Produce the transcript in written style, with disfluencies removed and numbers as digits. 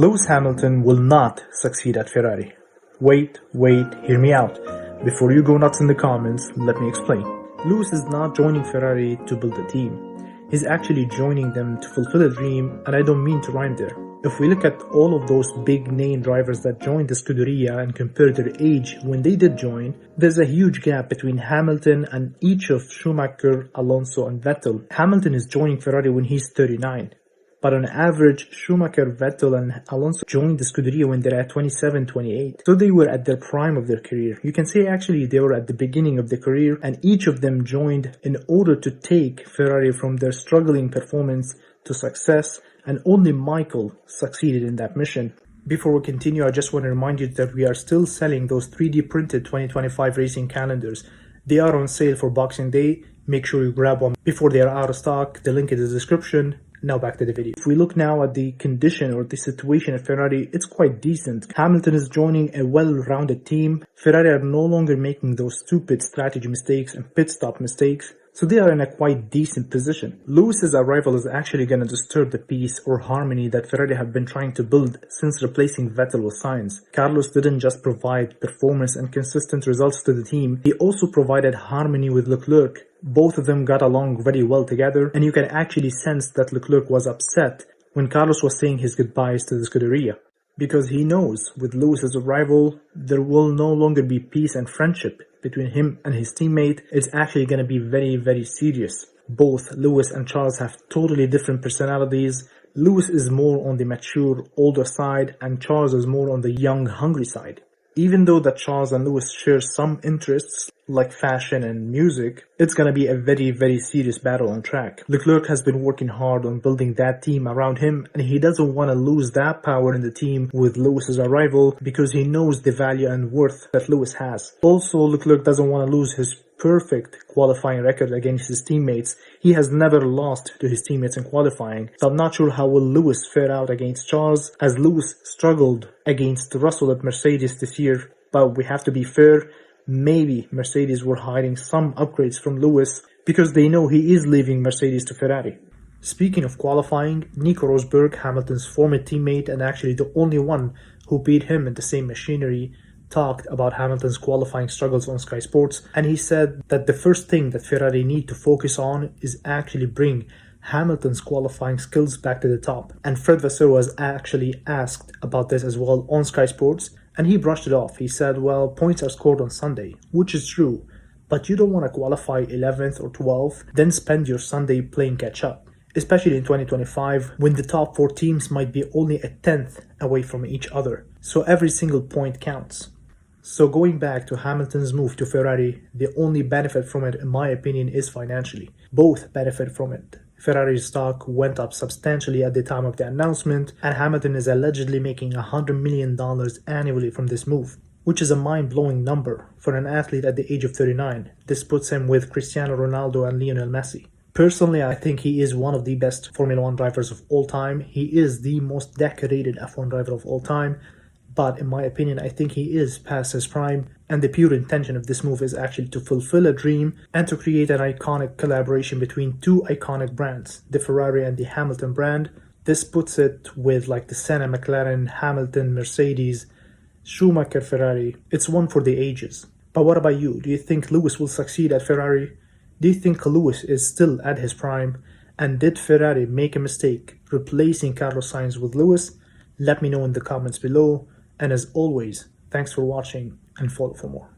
Lewis Hamilton will not succeed at Ferrari. Wait, hear me out. Before you go nuts in the comments, let me explain. Lewis is not joining Ferrari to build a team. He's actually joining them to fulfill a dream, and I don't mean to rhyme there. If we look at all of those big name drivers that joined the Scuderia and compare their age when they did join, there's a huge gap between Hamilton and each of Schumacher, Alonso and Vettel. Hamilton is joining Ferrari when he's 39. But on average, Schumacher, Vettel and Alonso joined the Scuderia when they're at 27, 28. So they were at their prime of their career. You can say actually they were at the beginning of their career, and each of them joined in order to take Ferrari from their struggling performance to success, and only Michael succeeded in that mission. Before we continue, I just want to remind you that we are still selling those 3D printed 2025 racing calendars. They are on sale for Boxing Day. Make sure you grab one before they are out of stock. The link is in the description. Now back to the video. If we look now at the condition or the situation at Ferrari, it's quite decent. Hamilton is joining a well-rounded team. Ferrari are no longer making those stupid strategy mistakes and pit stop mistakes, so they are in a quite decent position. Lewis's arrival is actually going to disturb the peace or harmony that Ferrari have been trying to build since replacing Vettel with Sainz. Carlos didn't just provide performance and consistent results to the team, he also provided harmony with Leclerc. Both of them got along very well together, and you can actually sense that Leclerc was upset when Carlos was saying his goodbyes to the Scuderia, because he knows with Lewis's arrival there will no longer be peace and friendship between him and his teammate. It's actually going to be very serious. Both Lewis and Charles have totally different personalities. Lewis is more on the mature, older side, and Charles is more on the young, hungry side. Even though that Charles and Lewis share some interests like fashion and music, it's gonna be a very serious battle on track. Leclerc has been working hard on building that team around him, and he doesn't want to lose that power in the team with Lewis's arrival because he knows the value and worth that Lewis has. Also, Leclerc doesn't want to lose his perfect qualifying record against his teammates. He has never lost to his teammates in qualifying, so I'm not sure how will Lewis fare out against Charles, as Lewis struggled against Russell at Mercedes this year. But we have to be fair, maybe Mercedes were hiding some upgrades from Lewis because they know he is leaving Mercedes to Ferrari. Speaking of qualifying, Nico Rosberg, Hamilton's former teammate and actually the only one who beat him in the same machinery, talked about Hamilton's qualifying struggles on Sky Sports, and he said that the first thing that Ferrari need to focus on is actually bring Hamilton's qualifying skills back to the top. And Fred Vasseur was actually asked about this as well on Sky Sports, and he brushed it off. He said, well, points are scored on Sunday, which is true, but you don't want to qualify 11th or 12th, then spend your Sunday playing catch up. Especially in 2025, when the top 4 teams might be only a 10th away from each other. So every single point counts. So going back to Hamilton's move to Ferrari, the only benefit from it, in my opinion, is financially. Both benefit from it. Ferrari's stock went up substantially at the time of the announcement, and Hamilton is allegedly making $100 million annually from this move, which is a mind-blowing number for an athlete at the age of 39. This puts him with Cristiano Ronaldo and Lionel Messi. Personally, I think he is one of the best Formula 1 drivers of all time. He is the most decorated F1 driver of all time. But in my opinion, I think he is past his prime, and the pure intention of this move is actually to fulfill a dream and to create an iconic collaboration between two iconic brands, the Ferrari and the Hamilton brand. This puts it with like the Senna McLaren, Hamilton, Mercedes, Schumacher, Ferrari. It's one for the ages. But what about you? Do you think Lewis will succeed at Ferrari? Do you think Lewis is still at his prime? And did Ferrari make a mistake replacing Carlos Sainz with Lewis? Let me know in the comments below. And as always, thanks for watching and follow for more.